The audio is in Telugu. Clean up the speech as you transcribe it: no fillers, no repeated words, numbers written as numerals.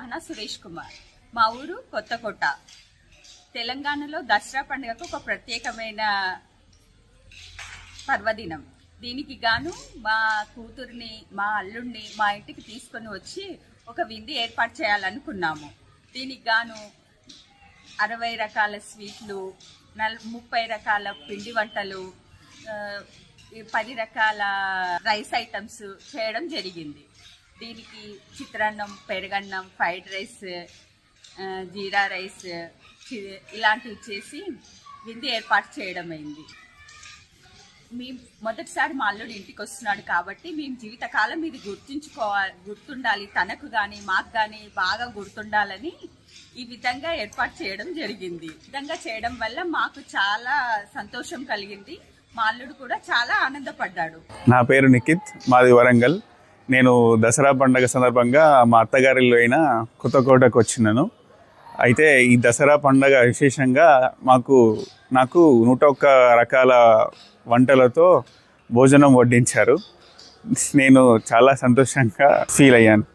నిర్వహణ సురేష్ కుమార్. మా ఊరు కొత్తకోట. తెలంగాణలో దసరా పండుగకు ఒక ప్రత్యేకమైన పర్వదినం. దీనికి గాను మా కూతుర్ని, మా అల్లుడిని మా ఇంటికి తీసుకొని వచ్చి ఒక విందు ఏర్పాటు చేయాలనుకున్నాము. దీనికి గాను 60 రకాల స్వీట్లు, 30 రకాల పిండి వంటలు, 10 రకాల రైస్ ఐటమ్స్ చేయడం జరిగింది. దీనికి చిత్రాన్నం, పెరుగన్నం, ఫ్రైడ్ రైస్, జీరా రైస్ ఇలాంటివి చేసి విందు ఏర్పాటు చేయడం అయింది. మేము మొదటిసారి మా అల్లుడు ఇంటికి వస్తున్నాడు కాబట్టి మేము జీవితకాలం ఇది గుర్తుండాలి, తనకు కానీ మాకు కానీ బాగా గుర్తుండాలని ఈ విధంగా ఏర్పాటు చేయడం జరిగింది. ఈ విధంగా చేయడం వల్ల మాకు చాలా సంతోషం కలిగింది. మా అల్లుడు కూడా చాలా ఆనందపడ్డాడు. నా పేరు నిఖిత్, మాది వరంగల్. నేను దసరా పండుగ సందర్భంగా మా అత్తగారిలో అయిన కొత్తకోటకు వచ్చినాను. అయితే ఈ దసరా పండుగ విశేషంగా నాకు 101 రకాల వంటలతో భోజనం వడ్డించారు. నేను చాలా సంతోషంగా ఫీల్ అయ్యాను.